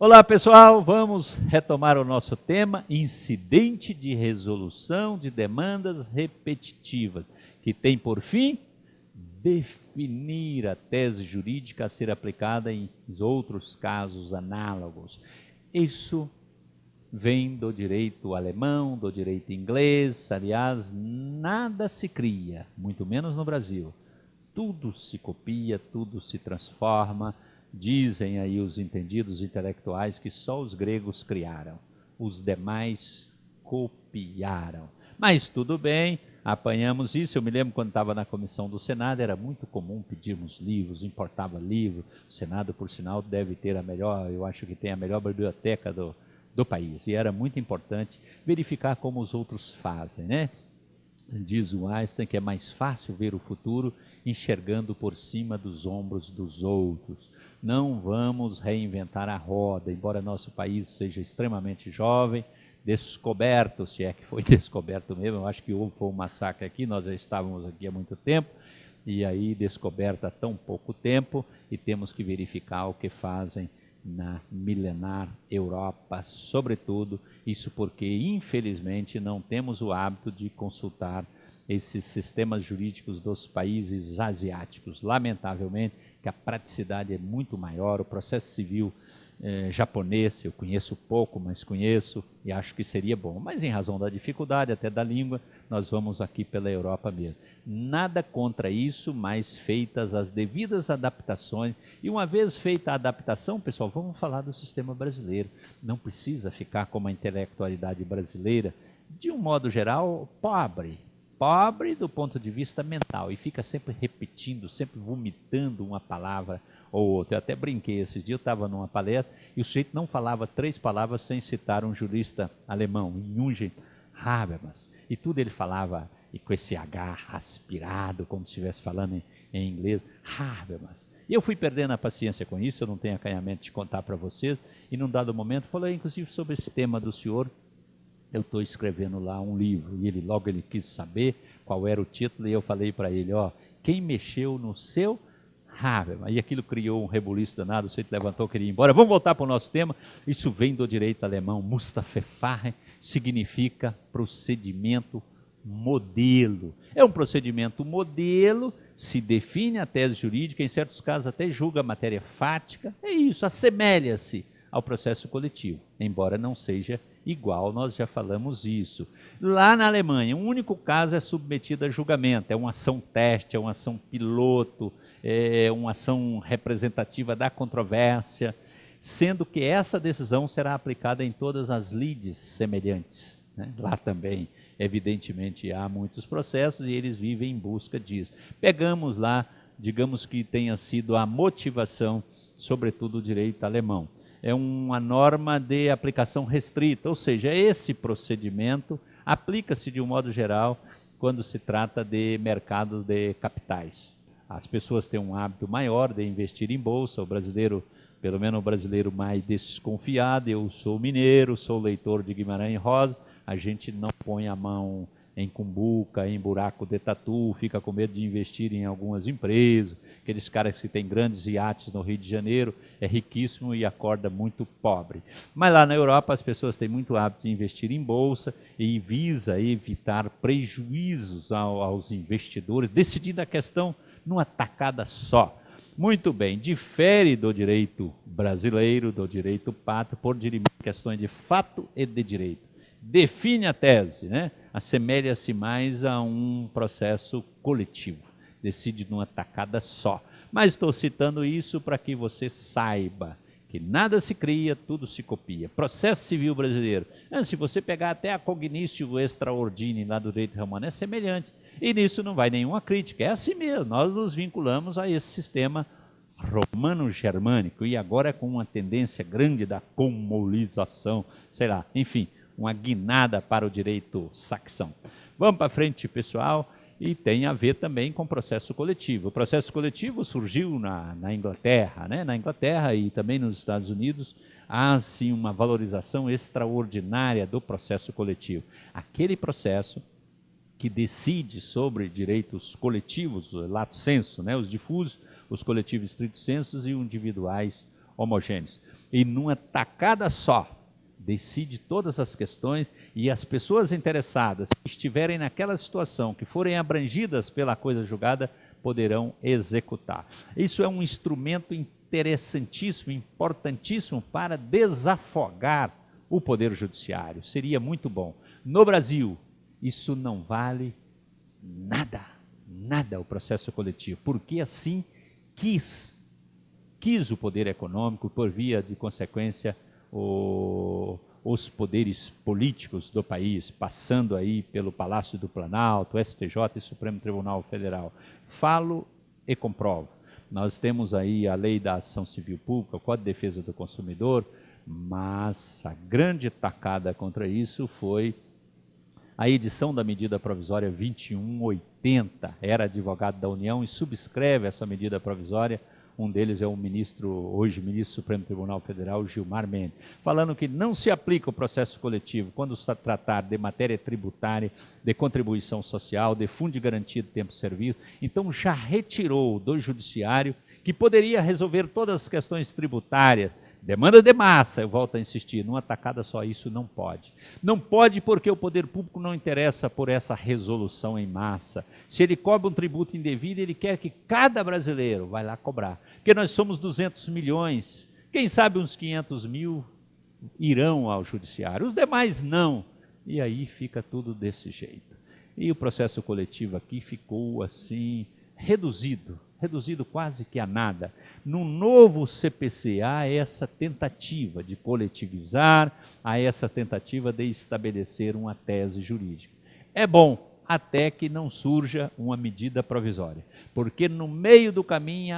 Olá pessoal, vamos retomar o nosso tema, incidente de resolução de demandas repetitivas, que tem por fim, definir a tese jurídica a ser aplicada em outros casos análogos. Isso vem do direito alemão, do direito inglês, aliás, nada se cria, muito menos no Brasil. Tudo se copia, tudo se transforma. Dizem aí os entendidos intelectuais que só os gregos criaram, os demais copiaram. Mas tudo bem, apanhamos isso. Eu me lembro quando estava na comissão do Senado, era muito comum pedirmos livros, importava livro. O Senado, por sinal, deve ter a melhor, eu acho que tem a melhor biblioteca do país. E era muito importante verificar como os outros fazem, né? Diz o Einstein que é mais fácil ver o futuro enxergando por cima dos ombros dos outros. Não vamos reinventar a roda, embora nosso país seja extremamente jovem, descoberto, se é que foi descoberto mesmo, eu acho que houve um massacre aqui, nós já estávamos aqui há muito tempo, e aí descoberto há tão pouco tempo, e temos que verificar o que fazem na milenar Europa, sobretudo, isso porque, infelizmente, não temos o hábito de consultar esses sistemas jurídicos dos países asiáticos. Lamentavelmente, que a praticidade é muito maior, o processo civil japonês, eu conheço pouco, mas conheço e acho que seria bom. Mas em razão da dificuldade, até da língua, nós vamos aqui pela Europa mesmo. Nada contra isso, mas feitas as devidas adaptações. E uma vez feita a adaptação, pessoal, vamos falar do sistema brasileiro. Não precisa ficar como a intelectualidade brasileira, de um modo geral, pobre do ponto de vista mental, e fica sempre repetindo, sempre vomitando uma palavra ou outra. Eu até brinquei, esses dias eu estava numa palestra e o sujeito não falava 3 palavras sem citar um jurista alemão, Jürgen Habermas, e tudo ele falava e com esse H aspirado, como se estivesse falando em inglês, Habermas. E eu fui perdendo a paciência com isso, eu não tenho acanhamento de contar para vocês, e num dado momento falei inclusive sobre esse tema do senhor. Eu estou escrevendo lá um livro, e logo ele quis saber qual era o título, e eu falei para ele, ó, quem mexeu no seu Habermas? E aquilo criou um rebuliço danado, o sujeito levantou, queria ir embora. Vamos voltar para o nosso tema. Isso vem do direito alemão, Musterverfahren, significa procedimento modelo. É um procedimento modelo, se define a tese jurídica, em certos casos até julga a matéria fática, é isso, assemelha-se ao processo coletivo, embora não seja igual, nós já falamos isso. Lá na Alemanha, um único caso é submetido a julgamento, é uma ação teste, é uma ação piloto, é uma ação representativa da controvérsia, sendo que essa decisão será aplicada em todas as lides semelhantes, né? Lá também, evidentemente, há muitos processos e eles vivem em busca disso. Pegamos lá, digamos que tenha sido a motivação, sobretudo o direito alemão. É uma norma de aplicação restrita, ou seja, esse procedimento aplica-se de um modo geral quando se trata de mercado de capitais. As pessoas têm um hábito maior de investir em bolsa, o brasileiro, pelo menos o brasileiro mais desconfiado, eu sou mineiro, sou leitor de Guimarães Rosa, a gente não põe a mão em cumbuca, em buraco de tatu, fica com medo de investir em algumas empresas, aqueles caras que têm grandes iates no Rio de Janeiro, é riquíssimo e acorda muito pobre. Mas lá na Europa as pessoas têm muito hábito de investir em bolsa e visa evitar prejuízos aos investidores, decidindo a questão numa tacada só. Muito bem, difere do direito brasileiro, do direito pátrio, por dirimir questões de fato e de direito. Define a tese, né? Assemelha-se mais a um processo coletivo, decide numa tacada só. Mas estou citando isso para que você saiba que nada se cria, tudo se copia. Processo civil brasileiro, se você pegar até a cognitio extra ordine lá do direito romano, é semelhante. E nisso não vai nenhuma crítica, é assim mesmo, nós nos vinculamos a esse sistema romano-germânico, e agora com uma tendência grande da comolização, sei lá, enfim, uma guinada para o direito saxão. Vamos para frente, pessoal, e tem a ver também com o processo coletivo. O processo coletivo surgiu na Inglaterra, né? Na Inglaterra e também nos Estados Unidos, há sim uma valorização extraordinária do processo coletivo. Aquele processo que decide sobre direitos coletivos, lato sensu, né? Os difusos, os coletivos estrito sensu e os individuais homogêneos. e numa tacada só decide todas as questões, e as pessoas interessadas que estiverem naquela situação, que forem abrangidas pela coisa julgada, poderão executar. Isso é um instrumento interessantíssimo, importantíssimo para desafogar o Poder Judiciário. Seria muito bom. No Brasil, isso não vale nada, nada o processo coletivo, porque assim quis o poder econômico, por via de consequência, os poderes políticos do país, passando aí pelo Palácio do Planalto, STJ e Supremo Tribunal Federal. Falo e comprovo. Nós temos aí a Lei da Ação Civil Pública, o Código de Defesa do Consumidor, mas a grande tacada contra isso foi a edição da medida provisória 2180. Era advogado da União e subscreve essa medida provisória. Um deles é o ministro, hoje ministro do Supremo Tribunal Federal, Gilmar Mendes, falando que não se aplica o processo coletivo quando se tratar de matéria tributária, de contribuição social, de fundo de garantia de tempo de serviço. Então já retirou do judiciário, que poderia resolver todas as questões tributárias, demanda de massa, eu volto a insistir, numa tacada só, isso não pode. Não pode porque o poder público não interessa por essa resolução em massa. Se ele cobra um tributo indevido, ele quer que cada brasileiro vá lá cobrar. Porque nós somos 200 milhões, quem sabe uns 500 mil irão ao judiciário, os demais não. E aí fica tudo desse jeito. E o processo coletivo aqui ficou assim, reduzido quase que a nada. No novo CPC há essa tentativa de coletivizar, há essa tentativa de estabelecer uma tese jurídica. É bom, até que não surja uma medida provisória, porque no meio do caminho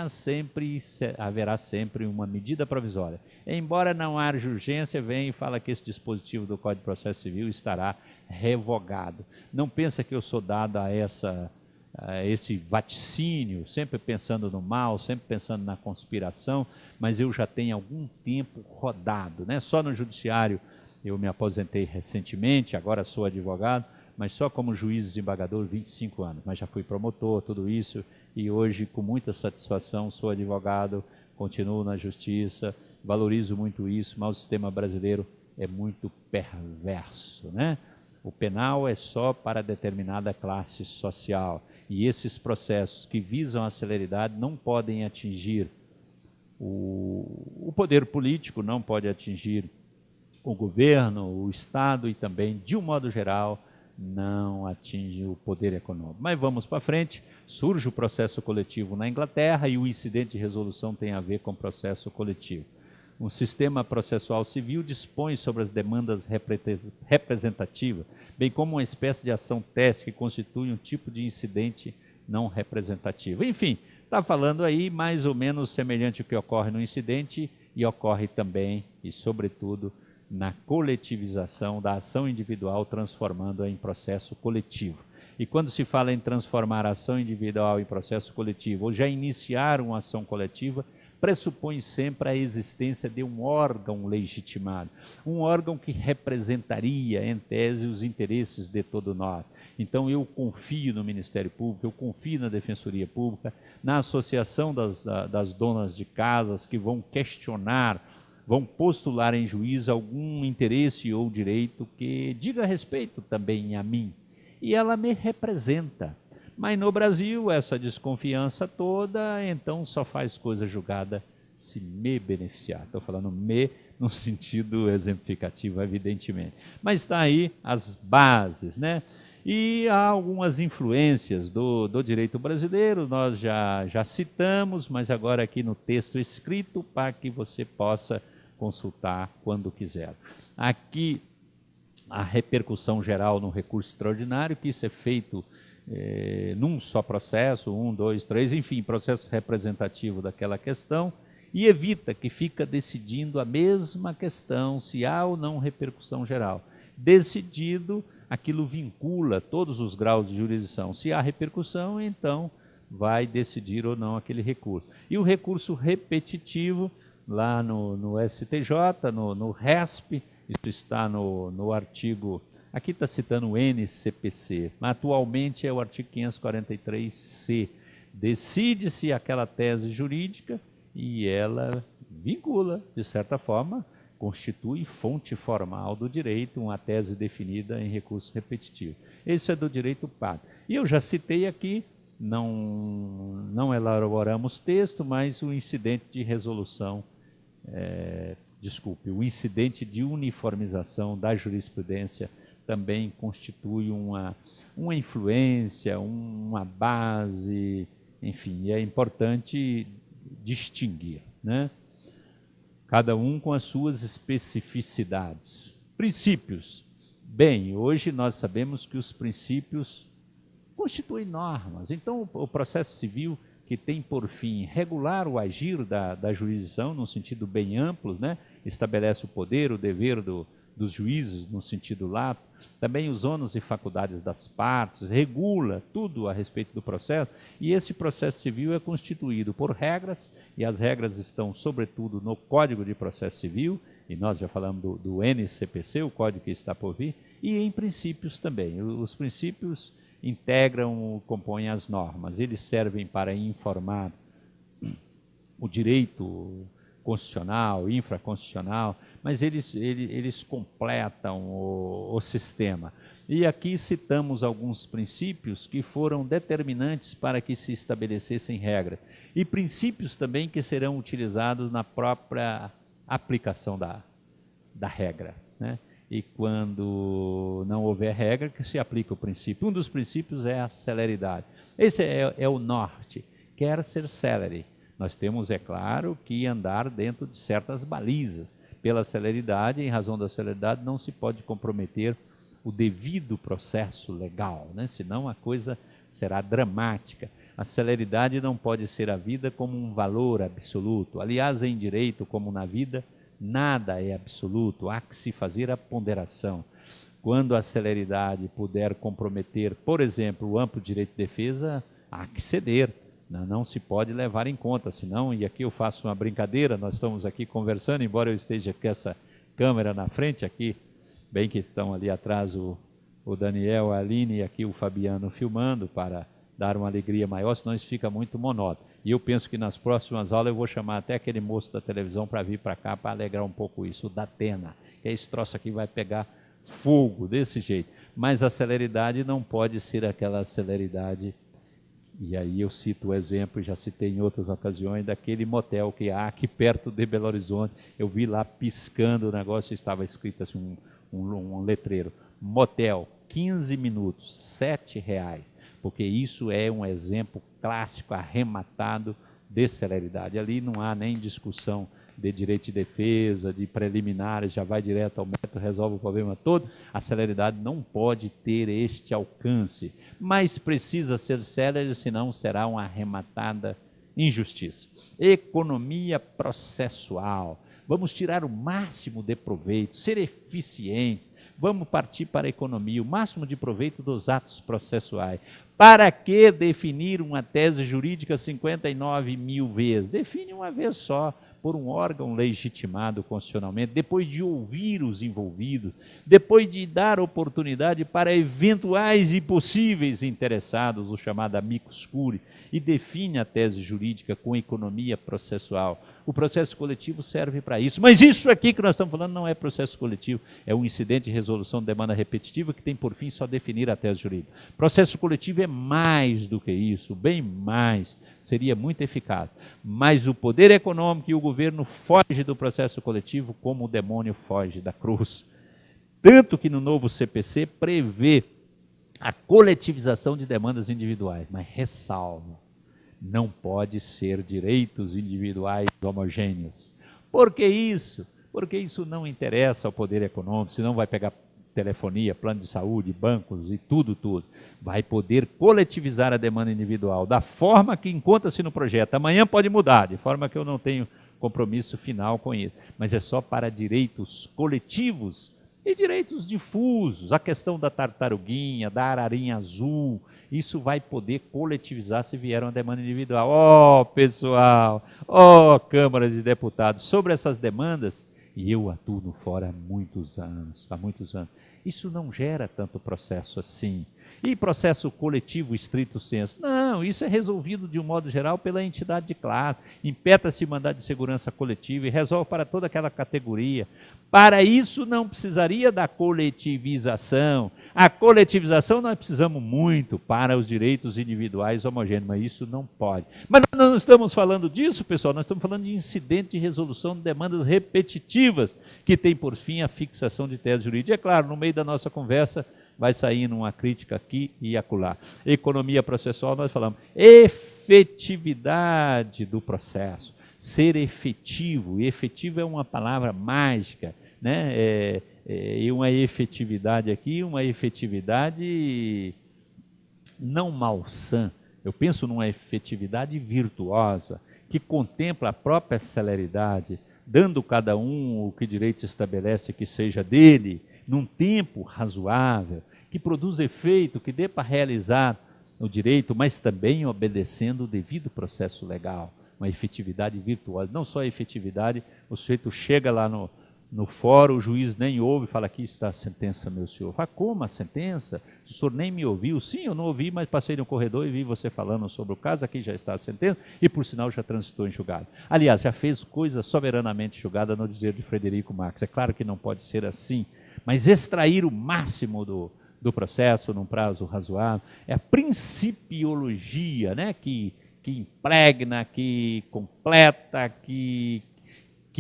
haverá sempre uma medida provisória. Embora não haja urgência, vem e fala que esse dispositivo do Código de Processo Civil estará revogado. Não pensa que eu sou dado a esse vaticínio, sempre pensando no mal, sempre pensando na conspiração, mas eu já tenho algum tempo rodado, né? Só no judiciário eu me aposentei recentemente, agora sou advogado, mas só como juiz desembargador 25 anos, mas já fui promotor, tudo isso, e hoje com muita satisfação sou advogado, continuo na justiça, valorizo muito isso, mas o sistema brasileiro é muito perverso, né? O penal é só para determinada classe social, e esses processos que visam a celeridade não podem atingir o poder político, não pode atingir o governo, o Estado e também, de um modo geral, não atinge o poder econômico. Mas vamos para frente, surge o processo coletivo na Inglaterra e o incidente de resolução tem a ver com o processo coletivo. Um sistema processual civil dispõe sobre as demandas representativas, bem como uma espécie de ação teste que constitui um tipo de incidente não representativo. Enfim, está falando aí mais ou menos semelhante ao que ocorre no incidente e ocorre também e, sobretudo, na coletivização da ação individual, transformando-a em processo coletivo. E quando se fala em transformar a ação individual em processo coletivo, ou já iniciar uma ação coletiva, pressupõe sempre a existência de um órgão legitimado, um órgão que representaria, em tese, os interesses de todo nós. Então eu confio no Ministério Público, eu confio na Defensoria Pública, na associação das donas de casas que vão questionar, vão postular em juízo algum interesse ou direito que diga respeito também a mim. E ela me representa. Mas no Brasil, essa desconfiança toda, então só faz coisa julgada se me beneficiar. Estou falando me no sentido exemplificativo, evidentemente. Mas está aí as bases, né? E há algumas influências do direito brasileiro, nós já citamos, mas agora aqui no texto escrito para que você possa consultar quando quiser. Aqui a repercussão geral no recurso extraordinário, que isso é feito num só processo, 1, 2, 3, enfim, processo representativo daquela questão, e evita que fica decidindo a mesma questão, se há ou não repercussão geral. Decidido, aquilo vincula todos os graus de jurisdição. Se há repercussão, então vai decidir ou não aquele recurso. E o recurso repetitivo, lá no STJ, no RESP, isso está no artigo... Aqui está citando o NCPC, mas atualmente é o artigo 543-C. Decide-se aquela tese jurídica e ela vincula, de certa forma, constitui fonte formal do direito, uma tese definida em recurso repetitivo. Isso é do direito pátrio. E eu já citei aqui, não elaboramos texto, mas o incidente de resolução, o incidente de uniformização da jurisprudência também constitui uma influência, uma base, enfim, é importante distinguir, né? Cada um com as suas especificidades. Princípios. Bem, hoje nós sabemos que os princípios constituem normas. Então, o processo civil, que tem por fim regular o agir da jurisdição, num sentido bem amplo, né? Estabelece o poder, o dever dos juízes, no sentido lato, também os ônus e faculdades das partes, regula tudo a respeito do processo, e esse processo civil é constituído por regras, e as regras estão, sobretudo, no Código de Processo Civil, e nós já falamos do NCPC, o código que está por vir, e em princípios também. Os princípios integram, compõem as normas, eles servem para informar o direito constitucional, infraconstitucional, mas eles completam o sistema. E aqui citamos alguns princípios que foram determinantes para que se estabelecessem regras. E princípios também que serão utilizados na própria aplicação da regra, né? E quando não houver regra, que se aplica o princípio. Um dos princípios é a celeridade. Esse é o norte, quer ser celere. Nós temos, é claro, que andar dentro de certas balizas. Pela celeridade, em razão da celeridade, não se pode comprometer o devido processo legal, né? Senão a coisa será dramática. A celeridade não pode ser a vida como um valor absoluto. Aliás, em direito, como na vida, nada é absoluto, há que se fazer a ponderação. Quando a celeridade puder comprometer, por exemplo, o amplo direito de defesa, há que ceder. Não se pode levar em conta, senão, e aqui eu faço uma brincadeira, nós estamos aqui conversando, embora eu esteja com essa câmera na frente, aqui, bem que estão ali atrás o Daniel, a Aline e aqui o Fabiano filmando para dar uma alegria maior, senão isso fica muito monótono. E eu penso que nas próximas aulas eu vou chamar até aquele moço da televisão para vir para cá para alegrar um pouco isso, o Datena, que esse troço aqui vai pegar fogo desse jeito. Mas a celeridade não pode ser aquela celeridade. E aí eu cito o exemplo, já citei em outras ocasiões, daquele motel que há aqui perto de Belo Horizonte. Eu vi lá piscando o negócio, estava escrito assim, um letreiro, motel, 15 minutos, R$7, porque isso é um exemplo clássico, arrematado de celeridade. Ali não há nem discussão de direito de defesa, de preliminares, já vai direto ao método, resolve o problema todo. A celeridade não pode ter este alcance, mas precisa ser célere, senão será uma arrematada injustiça. Economia processual. Vamos tirar o máximo de proveito, ser eficientes, vamos partir para a economia, o máximo de proveito dos atos processuais. Para que definir uma tese jurídica 59.000 vezes? Define uma vez só, por um órgão legitimado constitucionalmente, depois de ouvir os envolvidos, depois de dar oportunidade para eventuais e possíveis interessados, o chamado amicus curiae, e define a tese jurídica com economia processual. O processo coletivo serve para isso, mas isso aqui que nós estamos falando não é processo coletivo, é um incidente de resolução de demanda repetitiva que tem por fim só definir a tese jurídica. Processo coletivo é mais do que isso, bem mais, seria muito eficaz, mas o poder econômico e o governo foge do processo coletivo como o demônio foge da cruz. Tanto que no novo CPC prevê a coletivização de demandas individuais, mas ressalva, não pode ser direitos individuais homogêneos. Por que isso? Porque isso não interessa ao poder econômico, senão vai pegar telefonia, plano de saúde, bancos e tudo. Vai poder coletivizar a demanda individual da forma que encontra-se no projeto. Amanhã pode mudar, de forma que eu não tenho compromisso final com isso. Mas é só para direitos coletivos e direitos difusos. A questão da tartaruguinha, da ararinha azul, isso vai poder coletivizar se vier uma demanda individual. Ó, pessoal, Câmara de Deputados, sobre essas demandas, e eu atuo no fora há muitos anos. Isso não gera tanto processo assim. E processo coletivo estrito senso? Não, Não, isso é resolvido de um modo geral pela entidade de classe, impetra-se mandado de segurança coletiva e resolve para toda aquela categoria. Para isso não precisaria da coletivização. A coletivização nós precisamos muito para os direitos individuais homogêneos, mas isso não pode. Mas nós não estamos falando disso, pessoal, nós estamos falando de incidente de resolução de demandas repetitivas, que tem por fim a fixação de tese jurídica. É claro, no meio da nossa conversa vai saindo uma crítica aqui e acolá. Economia processual, nós falamos efetividade do processo. Ser efetivo, e efetivo é uma palavra mágica, né? E uma efetividade aqui, uma efetividade não malsã. Eu penso numa efetividade virtuosa, que contempla a própria celeridade, dando cada um o que direito estabelece que seja dele, num tempo razoável, que produza efeito, que dê para realizar o direito, mas também obedecendo o devido processo legal. Uma efetividade virtuosa, não só a efetividade, o sujeito chega lá no fórum, o juiz nem ouve e fala, aqui está a sentença, meu senhor. Fala, como a sentença? O senhor nem me ouviu? Sim, eu não ouvi, mas passei no corredor e vi você falando sobre o caso, aqui já está a sentença, e por sinal já transitou em julgado. Aliás, já fez coisa soberanamente julgada no dizer de Frederico Marx. É claro que não pode ser assim, mas extrair o máximo do processo num prazo razoável, é a principiologia, né, que impregna, que completa, que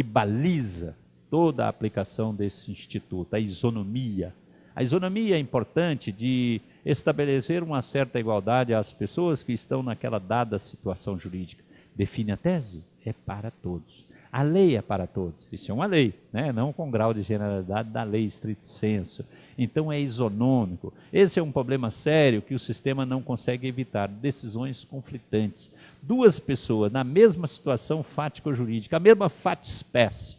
baliza toda a aplicação desse instituto, a isonomia. A isonomia é importante de estabelecer uma certa igualdade às pessoas que estão naquela dada situação jurídica. Define a tese? É para todos. A lei é para todos, isso é uma lei, né? Não com grau de generalidade da lei estrito sensu. Então é isonômico. Esse é um problema sério que o sistema não consegue evitar, decisões conflitantes. Duas pessoas na mesma situação fático-jurídica, a mesma fato-espécie,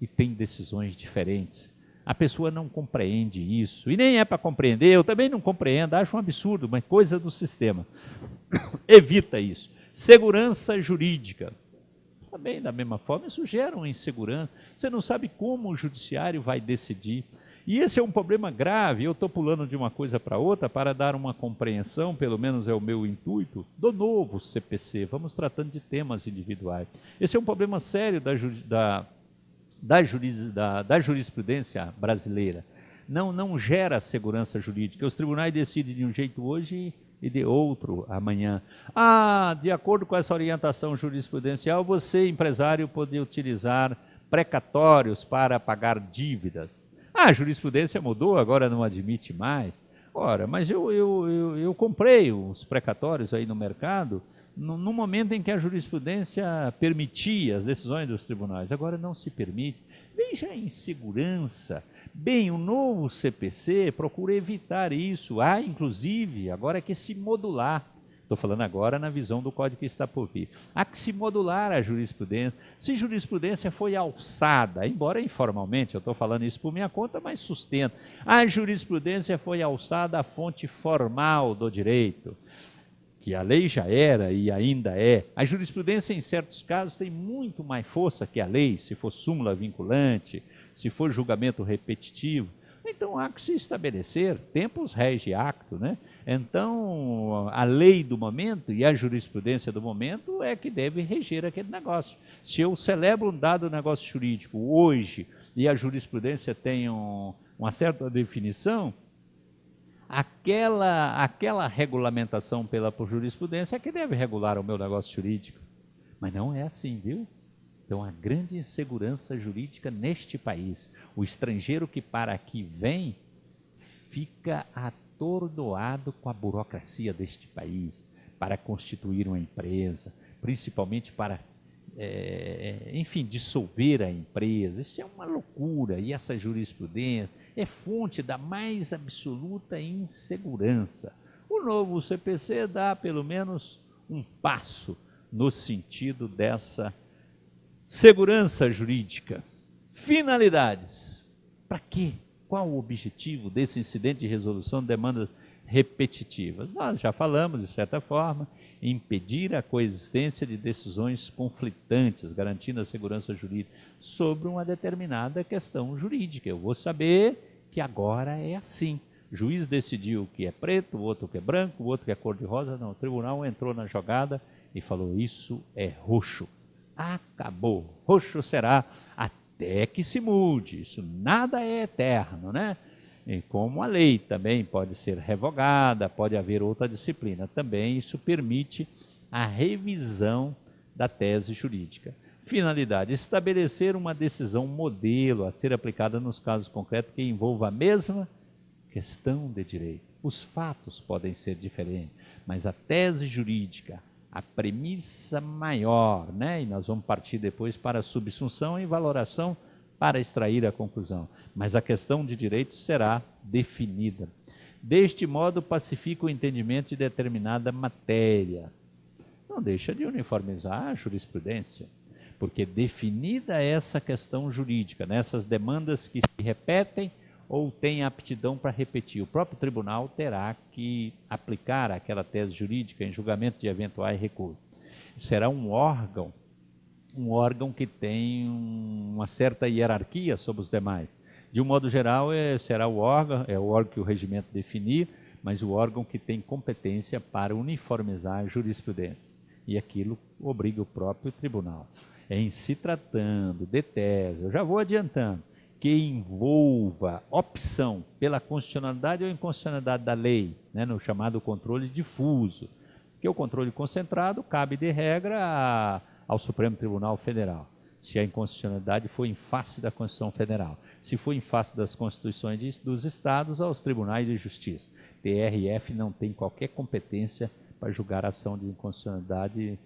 e tem decisões diferentes. A pessoa não compreende isso, e nem é para compreender, eu também não compreendo, acho um absurdo, mas coisa do sistema. Evita isso. Segurança jurídica. Também, da mesma forma, isso gera uma insegurança. Você não sabe como o judiciário vai decidir. E esse é um problema grave. Eu estou pulando de uma coisa para outra para dar uma compreensão, pelo menos é o meu intuito, do novo CPC. Vamos tratando de temas individuais. Esse é um problema sério da jurisprudência brasileira. Não gera segurança jurídica. Os tribunais decidem de um jeito hoje e de outro amanhã. De acordo com essa orientação jurisprudencial, você, empresário, pode utilizar precatórios para pagar dívidas. A jurisprudência mudou, agora não admite mais. Ora, mas eu comprei os precatórios aí no mercado no momento em que a jurisprudência permitia as decisões dos tribunais. Agora não se permite. Veja a insegurança. Bem, o novo CPC procura evitar isso. Há, inclusive, agora que se modular. Estou falando agora na visão do Código que está por vir. Há que se modular a jurisprudência. Se jurisprudência foi alçada, embora informalmente, eu estou falando isso por minha conta, mas sustento. A jurisprudência foi alçada à fonte formal do direito, que a lei já era e ainda é. A jurisprudência, em certos casos, tem muito mais força que a lei, se for súmula vinculante, se for julgamento repetitivo. Então, há que se estabelecer tempus regi acto, né? Então, a lei do momento e a jurisprudência do momento é que deve reger aquele negócio. Se eu celebro um dado negócio jurídico hoje e a jurisprudência tem uma certa definição, aquela regulamentação por jurisprudência é que deve regular o meu negócio jurídico. Mas não é assim, viu? Então, a grande insegurança jurídica neste país. O estrangeiro que para aqui vem fica atordoado com a burocracia deste país para constituir uma empresa, principalmente para, enfim, dissolver a empresa. Isso é uma loucura, e essa jurisprudência é fonte da mais absoluta insegurança. O novo CPC dá pelo menos um passo no sentido dessa segurança jurídica. Finalidades. Para quê? Qual o objetivo desse incidente de resolução de demandas repetitivas? Nós já falamos, de certa forma, impedir a coexistência de decisões conflitantes, garantindo a segurança jurídica sobre uma determinada questão jurídica. Eu vou saber que agora é assim. O juiz decidiu que é preto, o outro que é branco, o outro que é cor-de-rosa. Não, o tribunal entrou na jogada e falou, isso é roxo. Acabou. Roxo será até que se mude. Isso nada é eterno, né? E como a lei também pode ser revogada, pode haver outra disciplina. Também isso permite a revisão da tese jurídica. Finalidade, estabelecer uma decisão modelo a ser aplicada nos casos concretos que envolva a mesma questão de direito. Os fatos podem ser diferentes, mas a tese jurídica, a premissa maior, né? E nós vamos partir depois para a subsunção e valoração para extrair a conclusão. Mas a questão de direito será definida. Deste modo, pacifica o entendimento de determinada matéria. Não deixa de uniformizar a jurisprudência, porque definida essa questão jurídica, nessas demandas que se repetem ou têm aptidão para repetir, o próprio tribunal terá que aplicar aquela tese jurídica em julgamento de eventuais recursos. Será um órgão que tem uma certa hierarquia sobre os demais. De um modo geral, será o órgão que o regimento definir, mas o órgão que tem competência para uniformizar a jurisprudência. E aquilo obriga o próprio tribunal. Em se tratando de tese, eu já vou adiantando, que envolva opção pela constitucionalidade ou inconstitucionalidade da lei, né, no chamado controle difuso, que o controle concentrado cabe de regra ao Supremo Tribunal Federal, se a inconstitucionalidade for em face da Constituição Federal. Se for em face das constituições dos estados, aos tribunais de justiça. TRF não tem qualquer competência para julgar a ação de inconstitucionalidade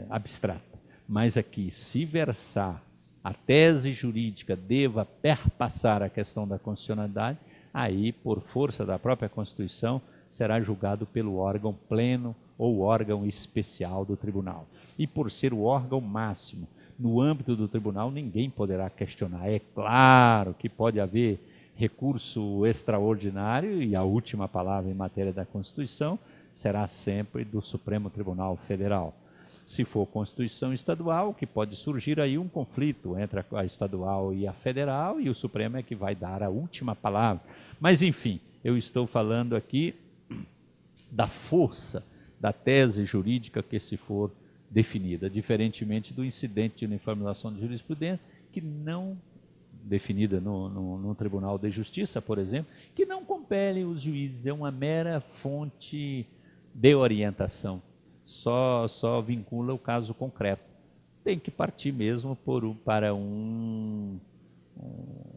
abstrata. Mas aqui, se versar a tese jurídica deva perpassar a questão da constitucionalidade, aí, por força da própria Constituição, será julgado pelo órgão pleno ou órgão especial do tribunal. E por ser o órgão máximo, no âmbito do tribunal, ninguém poderá questionar. É claro que pode haver recurso extraordinário e a última palavra em matéria da Constituição será sempre do Supremo Tribunal Federal. Se for Constituição estadual, que pode surgir aí um conflito entre a estadual e a federal, e o Supremo é que vai dar a última palavra. Mas, enfim, eu estou falando aqui da força da tese jurídica que se for definida, diferentemente do incidente de uniformização de jurisprudência, que não, definida no Tribunal de Justiça, por exemplo, que não compele os juízes, é uma mera fonte de orientação. Só vincula o caso concreto. Tem que partir mesmo para um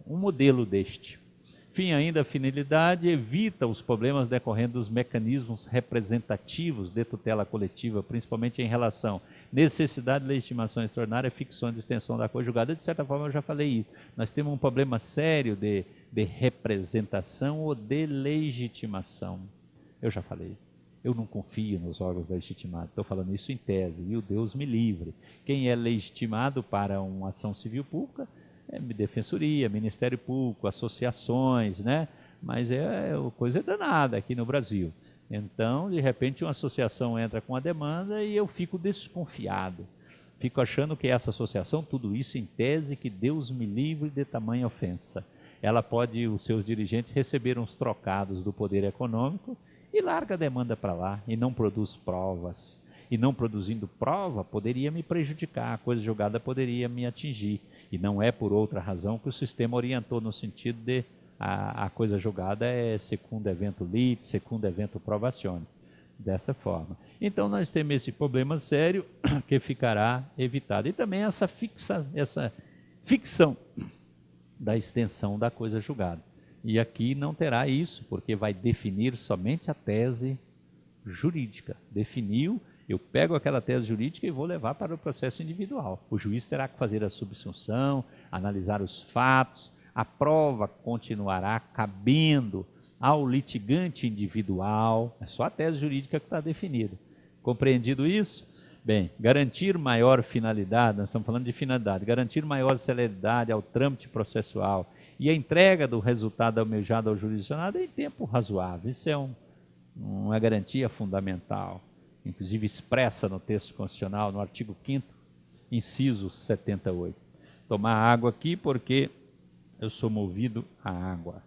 modelo deste. Fim ainda, a finalidade evita os problemas decorrendo dos mecanismos representativos de tutela coletiva, principalmente em relação à necessidade de legitimação extraordinária, ficção de extensão da coisa julgada. De certa forma, eu já falei isso. Nós temos um problema sério de representação ou de legitimação. Eu já falei. Eu não confio nos órgãos legitimados, estou falando isso em tese, viu? Deus me livre. Quem é legitimado para uma ação civil pública é defensoria, Ministério Público, associações, né? Mas coisa danada aqui no Brasil. Então, de repente, uma associação entra com a demanda e eu fico desconfiado. Fico achando que essa associação, tudo isso em tese, que Deus me livre de tamanha ofensa. Ela pode, os seus dirigentes, receber uns trocados do poder econômico e larga a demanda para lá e não produz provas. E não produzindo prova, poderia me prejudicar, a coisa julgada poderia me atingir. E não é por outra razão que o sistema orientou no sentido de a coisa julgada é segundo evento lit, segundo evento provazione. Dessa forma. Então nós temos esse problema sério que ficará evitado. E também essa ficção da extensão da coisa julgada. E aqui não terá isso, porque vai definir somente a tese jurídica. Definiu, eu pego aquela tese jurídica e vou levar para o processo individual. O juiz terá que fazer a subsunção, analisar os fatos, a prova continuará cabendo ao litigante individual. É só a tese jurídica que está definida. Compreendido isso? Bem, garantir maior finalidade, nós estamos falando de finalidade, garantir maior celeridade ao trâmite processual e a entrega do resultado almejado ao jurisdicionado em tempo razoável. Isso é uma garantia fundamental, inclusive expressa no texto constitucional, no artigo 5º, inciso 78. Tomar água aqui porque eu sou movido à água.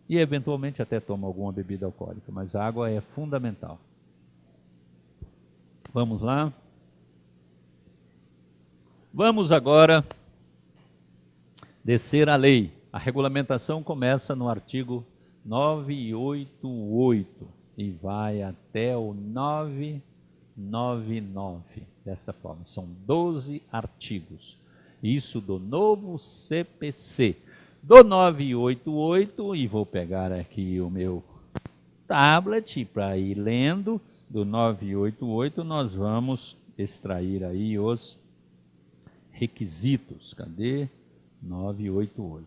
e eventualmente até toma alguma bebida alcoólica, mas a água é fundamental. Vamos lá. Vamos agora descer a lei. A regulamentação começa no artigo 988 e vai até o 999. Desta forma, são 12 artigos. Isso do novo CPC. Do 988, e vou pegar aqui o meu tablet para ir lendo, do 988 nós vamos extrair aí os requisitos. Cadê? 988.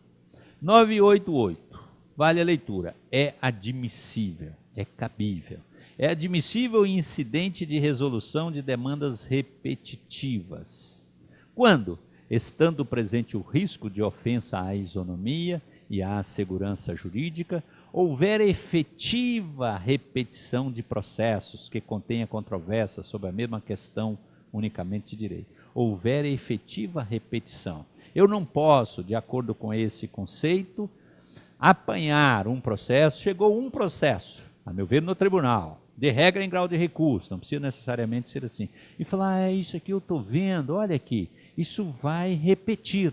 988, vale a leitura, é admissível, é cabível. É admissível incidente de resolução de demandas repetitivas. Quando? Estando presente o risco de ofensa à isonomia e à segurança jurídica, houver efetiva repetição de processos que contenha controvérsia sobre a mesma questão unicamente de direito. Houver efetiva repetição. Eu não posso, de acordo com esse conceito, apanhar um processo, chegou um processo, a meu ver, no tribunal, de regra em grau de recurso, não precisa necessariamente ser assim, e falar, isso aqui eu estou vendo, olha aqui, isso vai repetir.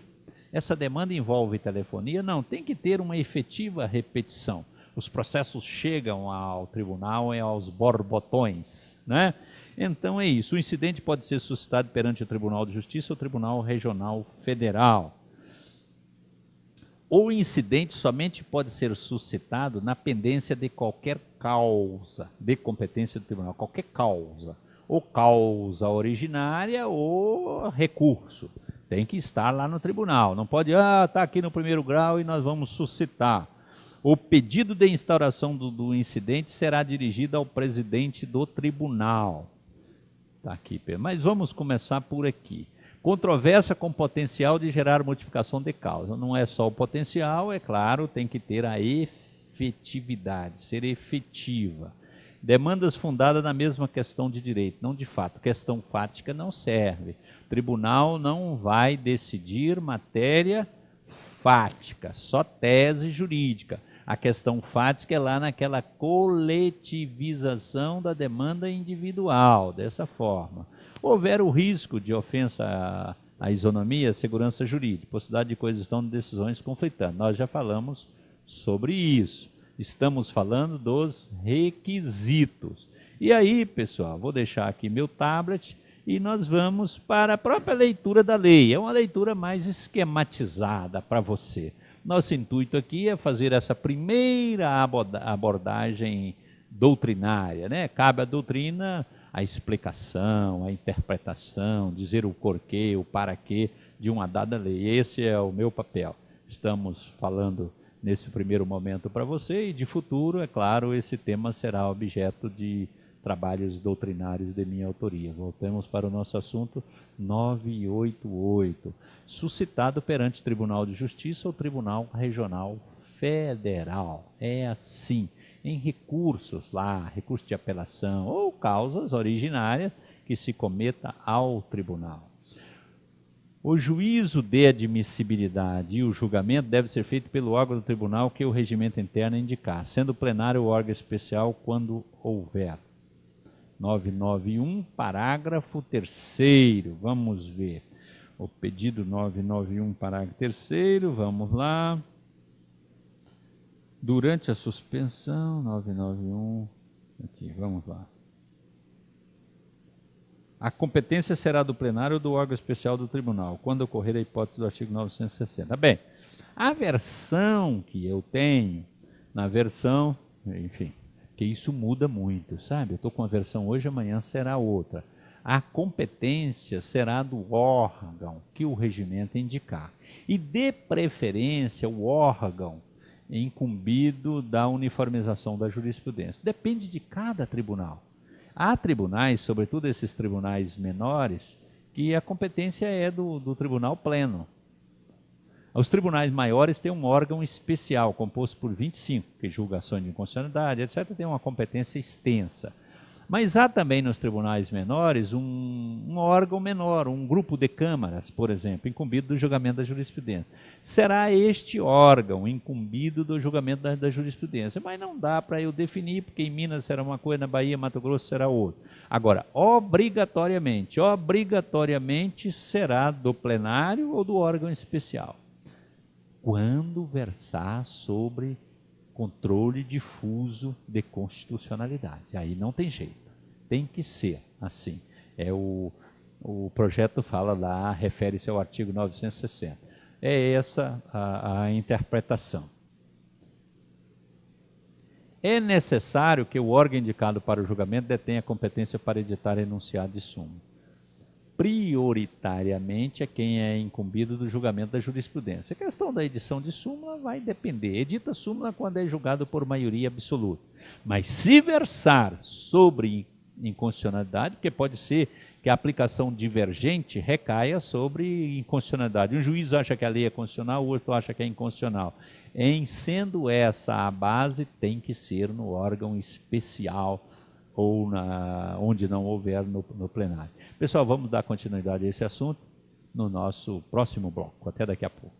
Essa demanda envolve telefonia? Não, tem que ter uma efetiva repetição. Os processos chegam ao tribunal e aos borbotões, né? Então é isso, o incidente pode ser suscitado perante o Tribunal de Justiça ou o Tribunal Regional Federal. O incidente somente pode ser suscitado na pendência de qualquer causa de competência do tribunal, qualquer causa, ou causa originária ou recurso. Tem que estar lá no tribunal, não pode, está aqui no primeiro grau e nós vamos suscitar. O pedido de instauração do incidente será dirigido ao presidente do tribunal. Está aqui, mas vamos começar por aqui. Controvérsia com potencial de gerar modificação de causa. Não é só o potencial, é claro, tem que ter a efetividade, ser efetiva. Demandas fundadas na mesma questão de direito, não de fato. Questão fática não serve. O tribunal não vai decidir matéria fática, só tese jurídica. A questão fática é lá naquela coletivização da demanda individual, dessa forma. Houver o risco de ofensa à isonomia, segurança jurídica, possibilidade de coexistão de decisões conflitando. Nós já falamos sobre isso. Estamos falando dos requisitos. E aí, pessoal, vou deixar aqui meu tablet e nós vamos para a própria leitura da lei. É uma leitura mais esquematizada para você. Nosso intuito aqui é fazer essa primeira abordagem doutrinária, né? Cabe à doutrina a explicação, a interpretação, dizer o porquê, o para quê de uma dada lei. Esse é o meu papel. Estamos falando nesse primeiro momento para você e de futuro, é claro, esse tema será objeto de trabalhos doutrinários de minha autoria. Voltemos para o nosso assunto 988, suscitado perante Tribunal de Justiça ou Tribunal Regional Federal. É assim, em recursos lá, recurso de apelação ou causas originárias que se cometa ao tribunal. O juízo de admissibilidade e o julgamento deve ser feito pelo órgão do tribunal que o regimento interno indicar, sendo o plenário o órgão especial quando houver. 991, parágrafo 3º, vamos ver. O pedido 991, parágrafo 3º, vamos lá. Durante a suspensão, 991, aqui, vamos lá. A competência será do plenário ou do órgão especial do tribunal, quando ocorrer a hipótese do artigo 960. Bem, a versão que eu tenho, na versão, enfim, que isso muda muito, sabe? Eu estou com a versão hoje, amanhã será outra. A competência será do órgão que o regimento indicar. E, de preferência, o órgão incumbido da uniformização da jurisprudência. Depende de cada tribunal. Há tribunais, sobretudo esses tribunais menores, que a competência é do tribunal pleno. Os tribunais maiores têm um órgão especial, composto por 25, que julga ações de inconstitucionalidade, etc., tem uma competência extensa. Mas há também nos tribunais menores um órgão menor, um grupo de câmaras, por exemplo, incumbido do julgamento da jurisprudência. Será este órgão incumbido do julgamento da jurisprudência, mas não dá para eu definir, porque em Minas será uma coisa, na Bahia, Mato Grosso será outra. Agora, obrigatoriamente será do plenário ou do órgão especial. Quando versar sobre controle difuso de constitucionalidade. Aí não tem jeito, tem que ser assim. O projeto fala lá, refere-se ao artigo 960. É essa a interpretação. É necessário que o órgão indicado para o julgamento detenha competência para editar enunciado de súmula. Prioritariamente é quem é incumbido do julgamento da jurisprudência. A questão da edição de súmula vai depender. Edita súmula quando é julgado por maioria absoluta. Mas se versar sobre inconstitucionalidade, porque pode ser que a aplicação divergente recaia sobre inconstitucionalidade. Um juiz acha que a lei é constitucional, o outro acha que é inconstitucional. Em sendo essa a base, tem que ser no órgão especial ou onde não houver no plenário. Pessoal, vamos dar continuidade a esse assunto no nosso próximo bloco. Até daqui a pouco.